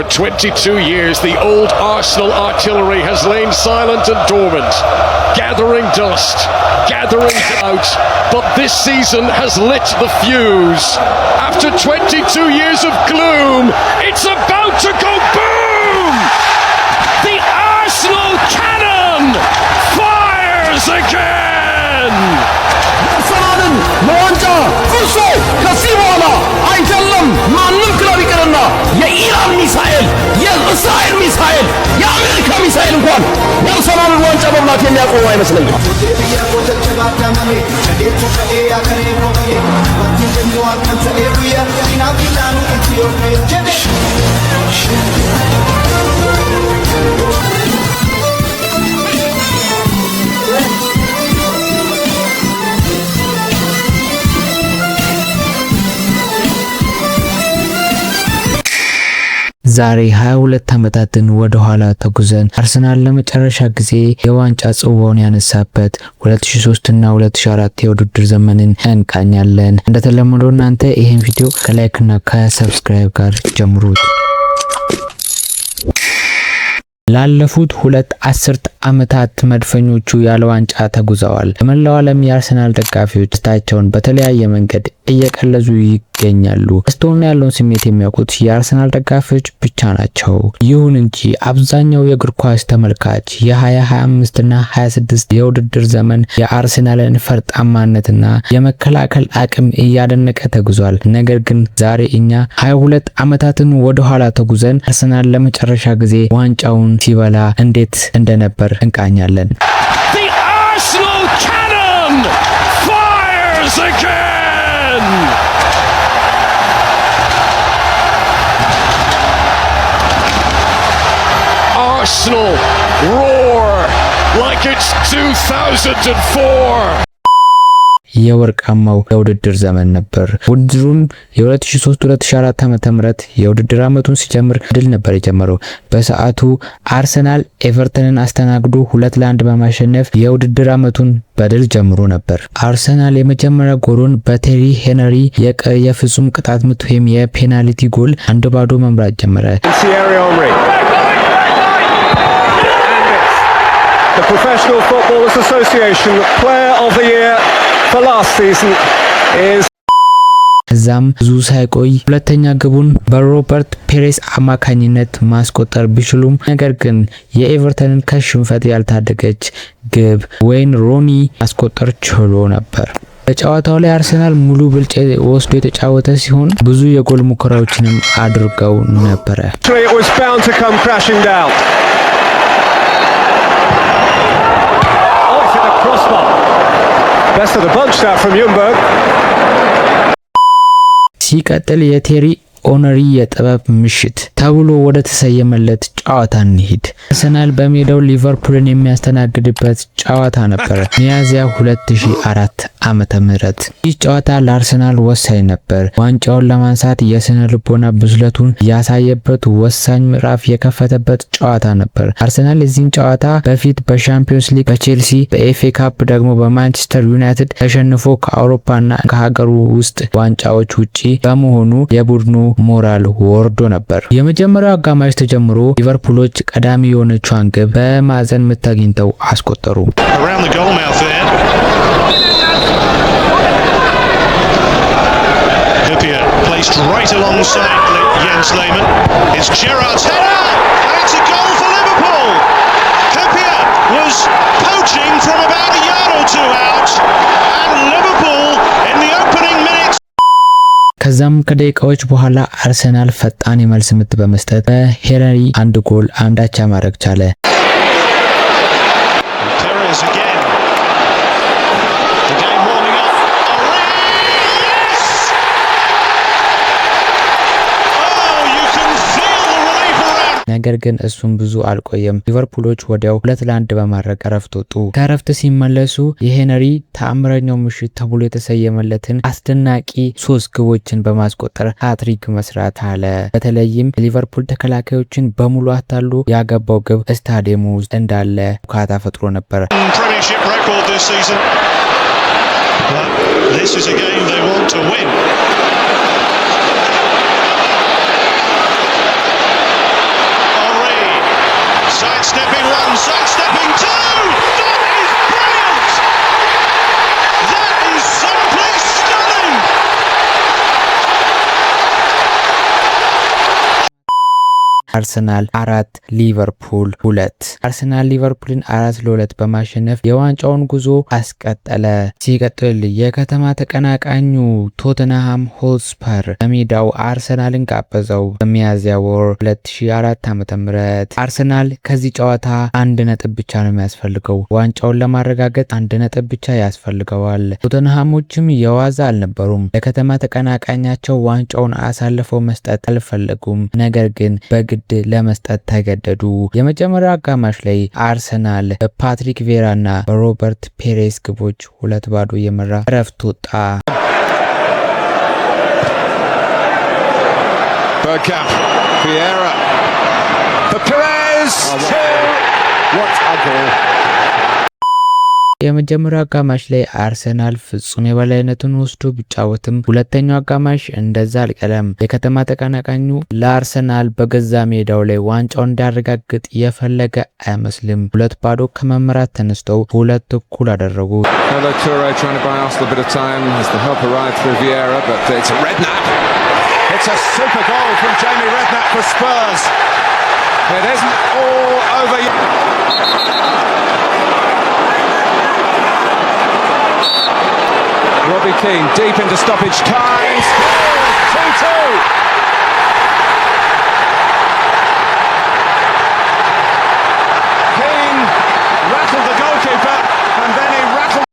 For 22 years, the old Arsenal artillery has lain silent and dormant, gathering dust, gathering out, but this season has lit the fuse. After 22 years of gloom, it's about to go boom! The Arsenal cannon fires again! አርሰናልን ለዋንጫ ፍርሶ ከዚህ በኋላ አይደለም ማንም ክለብ ይቅርና የኢራን ሚሳኤል፣ የእስራኤል ሚሳኤል፣ የአሜሪካ ሚሳኤል እንኳን የአርሰናልን ዋንጫ መብላት የሚያቆሙ አይመስለኝም። ዛሬ 22 ዓመታትን ወደ ኋላ ተጉዘን አርሰናል ለመጨረሻ ጊዜ የዋንጫ ጽዋውን ያነሳበት 2003 እና 2004 የውድድር ዘመንን እንቃኛለን። እንደተለመደው እናንተ ይሄን ቪዲዮ ከላይክ እና ከሰብስክራይብ ጋር ጀምሩት። ላለፉት 2 አስርት ዓመታት መድፈኞቹ ያለ ዋንጫ ተጉዘዋል። በመላው ዓለም የአርሰናል ደጋፊዎች ደስታቸውን በተለያየ መንገድ እየቀለዙ ይገኛሉ። ደስታውን ያለውን ስሜት የሚያውቁት የአርሰናል ደጋፊዎች ብቻ ናቸው። ይሁን እንጂ አብዛኛው የእግር ኳስ ተመልካች የ2025 እና 26 የውድድር ዘመን የአርሰናልን ፈርጣማነትና የመከላከል አቅም እያደነቀ ተጉዟል። ነገር ግን ዛሬ እኛ 22 ዓመታትን ወደ ኋላ ተጉዘን አርሰናል ለመጨረሻ ጊዜ ዋንጫውን ሲበላ እንዴት እንደነበር እንቃኛለን። The Arsenal cannon fires again! Arsenal roar like it's 2004! የወርቃማው የውድድር ዘመን ነበር። ውድድሩን የ2003-2004 ዓ.ም የውድድር ዓመቱን ሲጀምር ድል ነበር የጀመረው። በሰዓቱ አርሰናል ኤቨርተንን አስተናግዶ 2-1 በማሸነፍ የውድድር ዓመቱን በድል ጀምሮ ነበር። አርሰናል የመጀመሪያ ጎሉን በቴሪ ሄነሪ የፍጹም ቅጣት ምት ወይም የፔናልቲ ጎል 1-0 መምራት ጀመረ። The Professional Footballers Association Player of the Year for last season is እዛም ብዙ ሳይቆይ ሁለተኛ ግቡን በሮበርት ፔሬስ አማካኝነት ማስቆጠር ቢችሉም ነገር ግን የኤቨርተንን ከሽንፈት ያልታደገች ግብ ወይን ሮኒ ማስቆጠር ችሎ ነበር። በጨዋታው ላይ አርሰናል ሙሉ ብልጫ ወስዶ የተጫወተ ሲሆን ብዙ የጎል ሙከራዎችንም አድርገው ነበር። Best of the bunch that from Ljungberg. ሲቀጥል የቴሪ ኦነሪ የጥበብ ምሽት ተብሎ ወደ ተሰየመለት ጨዋታ እንሂድ። አርሰናል በሜዳው ሊቨርፑልን የሚያስተናግድበት ጨዋታ ነበር። ሚያዝያ 2004 ዓመተ ምህረት ይህ ጨዋታ ለአርሰናል ወሳኝ ነበር። ዋንጫውን ለማንሳት የስነ ልቦና ብስለቱን ያሳየበት ወሳኝ ምዕራፍ የከፈተበት ጨዋታ ነበር። አርሰናል የዚህን ጨዋታ በፊት በሻምፒዮንስ ሊግ በቼልሲ በኤፍኤ ካፕ ደግሞ በማንቸስተር ዩናይትድ ተሸንፎ ከአውሮፓና ከሀገሩ ውስጥ ዋንጫዎች ውጪ በመሆኑ የቡድኑ ሞራል ወርዶ ነበር። የመጀመሪያው አጋማሽ ተጀምሮ ሊቨርፑሎች ቀዳሚ የሆነችውን ግብ በማዕዘን ምት አግኝተው አስቆጠሩ። Placed right alongside Jens Lehmann. It's Gerrard's header, and it's a goal for Liverpool. Kepa was poaching from about a yard or two out, and Liverpool in the opening minutes. ከዛም ከደቂቃዎች በኋላ አርሰናል ፈጣን የመልስ ምት በመስጠት በሄነሪ 1 ጎል አንዳቻ ማድረግ ቻለ። ነገር ግን እሱም ብዙ አልቆየም። ሊቨርፑሎች ወዲያው 2-1 በማድረግ እረፍት ወጡ። ከእረፍት ሲመለሱ የሄነሪ ተአምረኛው ምሽት ተብሎ የተሰየመለትን አስደናቂ 3 ግቦችን በማስቆጠር ሃትሪክ መስራት አለ። በተለይም ሊቨርፑል ተከላካዮችን በሙሉ አታሎ ያገባው ግብ ስታዲየሙ ውስጥ እንዳለ ካታ ፈጥሮ ነበር። አርሰናል 4 ሊቨርፑል 2። አርሰናል ሊቨርፑልን 4-2 በማሸነፍ የዋንጫውን ጉዞ አስቀጠለ። ሲቀጥል የከተማ ተቀናቃኙ ቶተንሃም ሆትስፐር በሜዳው አርሰናልን ጋበዘው። በሚያዝያ ወር 2004 ዓ.ም አርሰናል ከዚህ ጨዋታ 1 ነጥብ ብቻ ነው የሚያስፈልገው። ዋንጫውን ለማረጋገጥ 1 ነጥብ ብቻ ያስፈልገዋል። ቶተንሃሞችም የዋዛ አልነበሩም። ለከተማ ተቀናቃኛቸው ዋንጫውን አሳልፈው መስጠት አልፈለጉም። ነገር ግን በግድ ለመስጠት ተገደዱ። የመጀመሪያው አጋማሽ ላይ አርሰናል በፓትሪክ ቬራና በሮበርት ፔሬስ ግቦች 2-0 የመራ እረፍት ወጣ። Bergkamp, Vieira, for Perez, what a goal! የመጀመሪያው አጋማሽ ላይ አርሰናል ፍጹም የበላይነቱን ወስዶ ቢጫወትም ሁለተኛው አጋማሽ እንደዛ አልቀለም። የከተማ ተቀናቃኙ ለአርሰናል በገዛ ሜዳው ላይ ዋንጫውን እንዲያረጋግጥ የፈለገ አይመስልም። 2-0 ከመምራት ተነስተው 2-2 አደረጉ። It's a super goal from Jamie Redknapp for Spurs. It isn't all over yet. Robbie Keane deep into stoppage time. 2-2. Keane rattled the goalkeeper and then he rattled.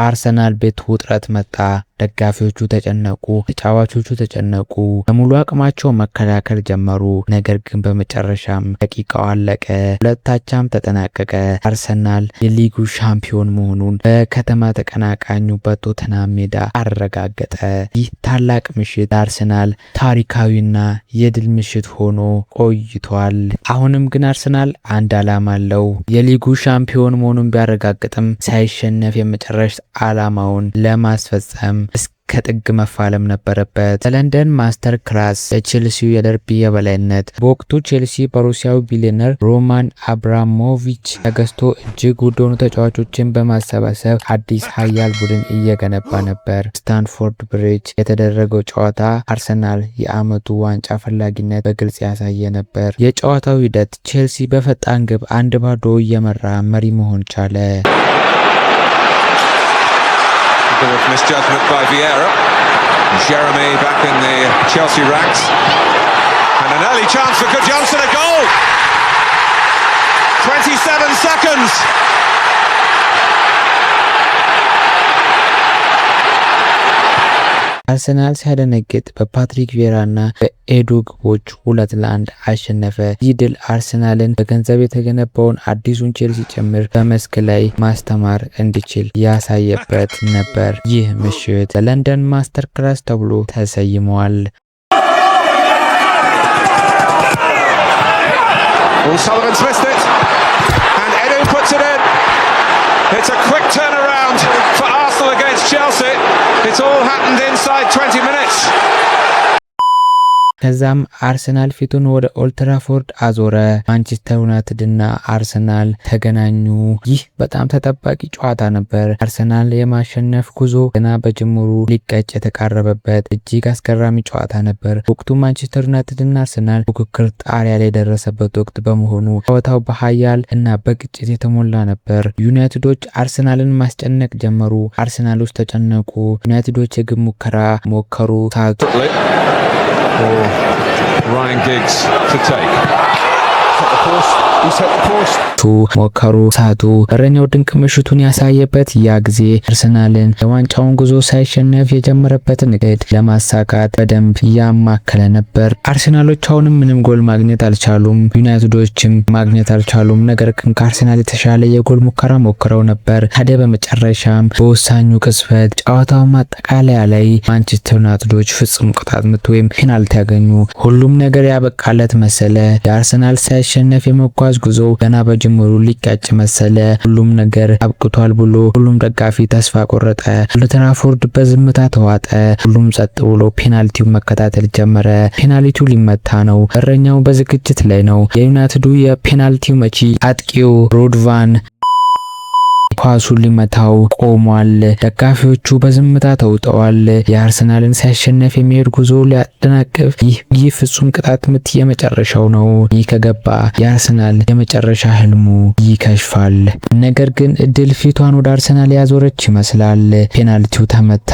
አርሰናል ቤት ውጥረት መጣ። ደጋፊዎቹ ተጨነቁ፣ ተጫዋቾቹ ተጨነቁ። በሙሉ አቅማቸው መከላከል ጀመሩ። ነገር ግን በመጨረሻም ደቂቃው አለቀ፣ 2-2 ተጠናቀቀ። አርሰናል የሊጉ ሻምፒዮን መሆኑን በከተማ ተቀናቃኙ በቶተንሃም ሜዳ አረጋገጠ። ይህ ታላቅ ምሽት ለአርሰናል ታሪካዊና የድል ምሽት ሆኖ ቆይቷል። አሁንም ግን አርሰናል አንድ ዓላማ አለው። የሊጉ ሻምፒዮን መሆኑን ቢያረጋግጥም ሳይሸነፍ የመጨረሻ ዓላማውን ለማስፈጸም ከጥግ መፋለም ነበረበት። ለለንደን ማስተር ክላስ የቼልሲው የደርቢ የበላይነት በወቅቱ ቼልሲ በሩሲያዊ ቢሊዮነር ሮማን አብራሞቪች ተገዝቶ እጅግ ውድ የሆኑ ተጫዋቾችን በማሰባሰብ አዲስ ሀያል ቡድን እየገነባ ነበር። ስታንፎርድ ብሪጅ የተደረገው ጨዋታ አርሰናል የዓመቱ ዋንጫ ፈላጊነት በግልጽ ያሳየ ነበር። የጨዋታው ሂደት ቼልሲ በፈጣን ግብ 1-0 እየመራ መሪ መሆን ቻለ። Bit of misjudgment by Vieira. Jeremy back in the Chelsea ranks. And an early chance for Gudjohnsen, a goal! 27 seconds! አርሰናል ሲያደነግጥ በፓትሪክ ቬራና በኤዱ ግቦች 2-1 አሸነፈ። ይህ ድል አርሰናልን በገንዘብ የተገነባውን አዲሱን ቼልሲ ጭምር በመስክ ላይ ማስተማር እንዲችል ያሳየበት ነበር። ይህ ምሽት ለለንደን ማስተር ክላስ ተብሎ ተሰይሟል። Sullivan's missed it, and Edu puts it in. It's a quick turnaround for Arsenal against Chelsea. It's all happened inside 20 minutes. ከዛም አርሰናል ፊቱን ወደ ኦልትራፎርድ አዞረ። ማንቸስተር ዩናይትድ እና አርሰናል ተገናኙ። ይህ በጣም ተጠባቂ ጨዋታ ነበር። አርሰናል የማሸነፍ ጉዞ ገና በጅምሩ ሊቀጭ የተቃረበበት እጅግ አስገራሚ ጨዋታ ነበር። ወቅቱ ማንቸስተር ዩናይትድ እና አርሰናል ፉክክር ጣሪያ ላይ የደረሰበት ወቅት በመሆኑ ጨዋታው በኃያል እና በግጭት የተሞላ ነበር። ዩናይትዶች አርሰናልን ማስጨነቅ ጀመሩ። አርሰናሎች ተጨነቁ። ዩናይትዶች የግብ ሙከራ ሞከሩ። For Ryan Giggs to take. ሞከሩ ሳቱ። እረኛው ድንቅ ምሽቱን ያሳየበት ያ ጊዜ አርሰናልን የዋንጫውን ጉዞ ሳይሸነፍ የጀመረበትን እቅድ ለማሳካት በደንብ ያማከለ ነበር። አርሰናሎች አሁንም ምንም ጎል ማግኘት አልቻሉም፣ ዩናይትዶችም ማግኘት አልቻሉም። ነገር ግን ከአርሰናል የተሻለ የጎል ሙከራ ሞክረው ነበር። ታዲያ በመጨረሻም በወሳኙ ቅጽበት ጨዋታው ማጠቃለያ ላይ ማንቸስተር ዩናይትዶች ፍጹም ቅጣት ምት ወይም ፔናልቲ ያገኙ። ሁሉም ነገር ያበቃለት መሰለ። የአርሰናል ሳይሸነፍ የመጓዝ ጉዞ ገና በጅምሩ ሊቀጭ መሰለ። ሁሉም ነገር አብቅቷል ብሎ ሁሉም ደጋፊ ተስፋ ቆረጠ። ኦልድ ትራፎርድ በዝምታ ተዋጠ። ሁሉም ጸጥ ብሎ ፔናልቲው መከታተል ጀመረ። ፔናልቲው ሊመታ ነው። እረኛው በዝግጅት ላይ ነው። የዩናይትዱ የፔናልቲው መቺ አጥቂው ሮድቫን ኳሱን ሊመታው ቆሟል። ደጋፊዎቹ በዝምታ ተውጠዋል። የአርሰናልን ሲያሸነፍ የሚሄድ ጉዞ ሊያደናቅፍ ይህ ፍጹም ቅጣት ምት የመጨረሻው ነው። ይህ ከገባ የአርሰናል የመጨረሻ ህልሙ ይከሽፋል። ነገር ግን ድል ፊቷን ወደ አርሰናል ያዞረች ይመስላል። ፔናልቲው ተመታ።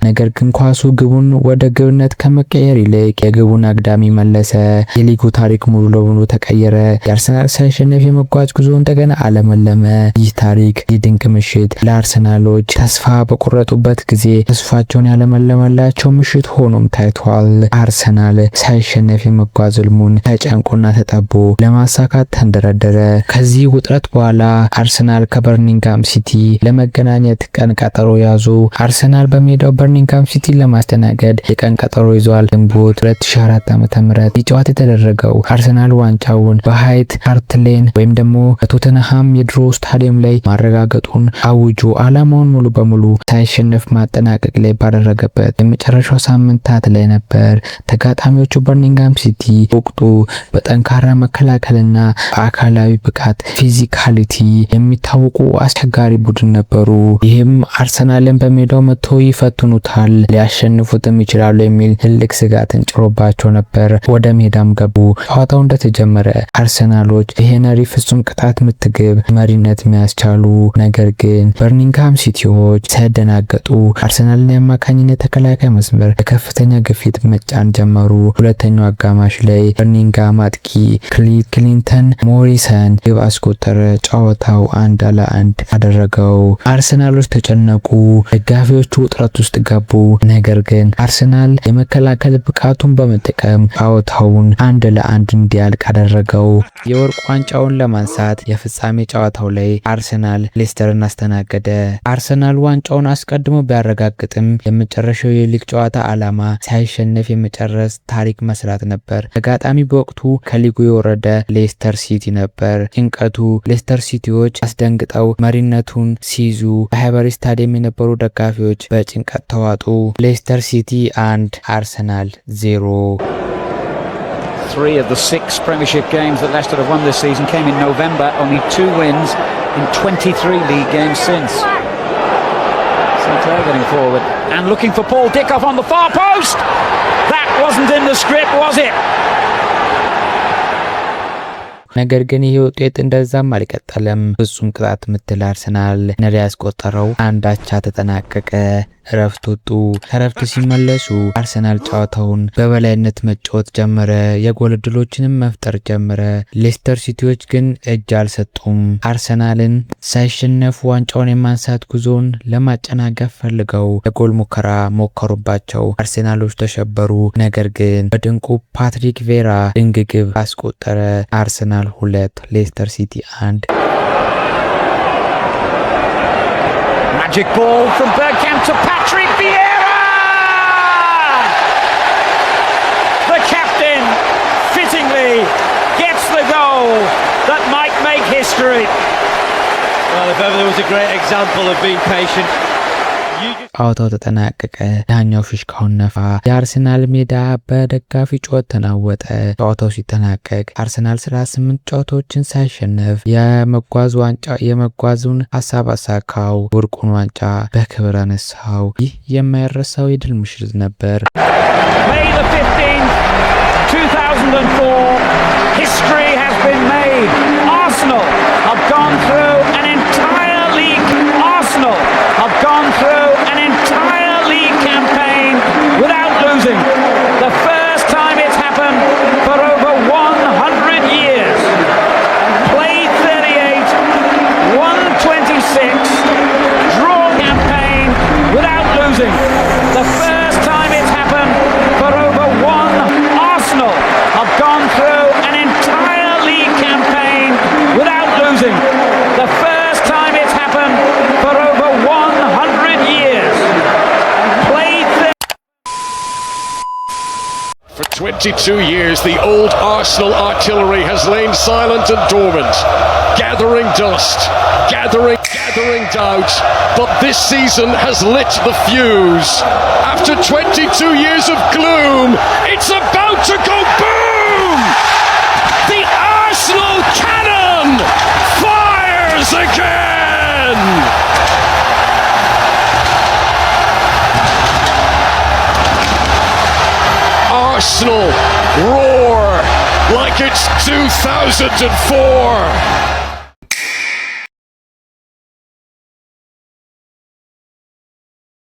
ነገር ግን ኳሱ ግቡን ወደ ግብነት ከመቀየር ይልቅ የግቡን አግዳሚ መለሰ። የሊጉ ታሪክ ሙሉ ለሙሉ ተቀየረ። የአርሰናል ሳይሸነፍ የመጓዝ ጉዞ እንደገና አለመለመ። ይህ ታሪክ፣ ይህ ድንቅ ምሽት ለአርሰናሎች ተስፋ በቆረጡበት ጊዜ ተስፋቸውን ያለመለመላቸው ምሽት ሆኖም ታይቷል። አርሰናል ሳይሸነፍ የመጓዝ ህልሙን ተጨንቆና ተጠቦ ለማሳካት ተንደረደረ። ከዚህ ውጥረት በኋላ አርሰናል ከበርሚንግሃም ሲቲ ለመገናኘት ቀን ቀጠሮ ያዙ። አርሰናል በሜዳው በርሚንግሃም ሲቲ ለማስተናገድ የቀን ቀጠሮ ይዟል። ግንቦት 2004 ዓ.ም ጨዋታ የተደረገው አርሰናል ዋንጫውን በሃይት ሃርት ሌን ወይም ደግሞ በቶተንሃም የድሮ ስታዲየም ላይ ማረጋገጡን አውጆ ዓላማውን ሙሉ በሙሉ ሳይሸነፍ ማጠናቀቅ ላይ ባደረገበት የመጨረሻው ሳምንታት ላይ ነበር። ተጋጣሚዎቹ በርሚንግሃም ሲቲ ወቅቱ በጠንካራ መከላከልና በአካላዊ ብቃት ፊዚካሊቲ የሚታወቁ አስቸጋሪ ቡድን ነበሩ። ይህም አርሰናልን በሜዳው መጥቶ ይፈትኑታል፣ ሊያሸንፉትም ይችላሉ የሚል ትልቅ ስጋትን ጭሮባቸው ነበር። ወደ ሜዳም ገቡ። ጨዋታው እንደተጀመረ አርሰናሎች የሄነሪ ፍጹም ቅጣት ምት ግብ መሪነት የሚያስቻሉ፣ ነገር ግን በርሚንግሃም ሲቲዎች ሳይደናገጡ አርሰናልን የአማካኝነት ተከላካይ መስመር በከፍተኛ ግፊት መጫን ጀመሩ። ሁለተኛው አጋማሽ ላይ በርሚንግሃም አጥቂ ክሊንተን ሞሪሰን ግብ አስቆጠረ። ጨዋታው 1-1 አደረገው። አርሰናሎች ተጨነቁ። ደጋፊዎቹ ውጥረት ውስጥ ገቡ። ነገር ግን አርሰናል የመከላከል ብቃቱን በመጠቀም ጨዋታውን 1-1 እንዲያልቅ አደረገው። የወርቅ ዋንጫውን ለማንሳት የፍጻሜ ጨዋታው ላይ አርሰናል ሌስተርን አስተናገደ። አርሰናል ዋንጫውን አስቀድሞ ቢያረጋግጥም የመጨረሻው የሊግ ጨዋታ ዓላማ ሳይሸነፍ የመጨረስ ታሪክ መስራት ነበር። ተጋጣሚ በወቅቱ ከሊጉ የወረደ ሌስተር ሲቲ ነበር። ጭንቀቱ ሌስተር ሲቲዎች አስደንግጠው መሪነቱን ሲይዙ በሃይበሪ ስታዲየም የነበሩ ደጋፊዎች በጭንቀት ተዋጡ። ሌስተር ሲቲ 1 አርሰናል 0። 3 of the 6 Premiership games that Leicester have won this season came in November. Only 2 wins in 23 league games since. Sinclair getting forward and looking for Paul Dickoff on the far post. That wasn't in the script, was it? ነገር ግን ይህ ውጤት እንደዛም አልቀጠለም። ፍጹም ቅጣት ምት ለአርሰናል ነሪ ያስቆጠረው አንዳቻ ተጠናቀቀ። እረፍት ወጡ። ከረፍት ሲመለሱ አርሰናል ጨዋታውን በበላይነት መጫወት ጀመረ። የጎል ዕድሎችንም መፍጠር ጀመረ። ሌስተር ሲቲዎች ግን እጅ አልሰጡም። አርሰናልን ሳይሸነፉ ዋንጫውን የማንሳት ጉዞን ለማጨናገፍ ፈልገው የጎል ሙከራ ሞከሩባቸው። አርሰናሎች ተሸበሩ። ነገር ግን በድንቁ ፓትሪክ ቬራ ድንቅ ግብ አስቆጠረ። አርሰናል 2 ሌስተር ሲቲ 1። Magic ball from Bergkamp to Patrick Vieira! The captain fittingly gets the goal that might make history. Well, if ever there was a great example of being patient. ጨዋታው ተጠናቀቀ። ዳኛው ፊሽካውን ነፋ። የአርሰናል ሜዳ በደጋፊ ጩኸት ተናወጠ። ጨዋታው ሲጠናቀቅ አርሰናል 38 ጨዋታዎችን ሳይሸነፍ የመጓዙን ሀሳብ አሳካው። ወርቁን ዋንጫ በክብር አነሳው። ይህ የማይረሳው የድል ምሽት ነበር። May the 15th, 2004, history has been made. Arsenal have gone through an entire league. Arsenal have gone through an entire league campaign without losing. The first time it's happened for over 100 years. Played 38, won 26, draw campaign without losing. The first time it's happened for over Arsenal have gone through an entire league campaign without losing. The first time it's happened for over 100 years. Played For 22 years, the old Arsenal artillery has lain silent and dormant, gathering dust, gathering doubt, but this season has lit the fuse. After 22 years of gloom, it's about to go boom! The Arsenal cannon fires again! Arsenal roar like it's 2004.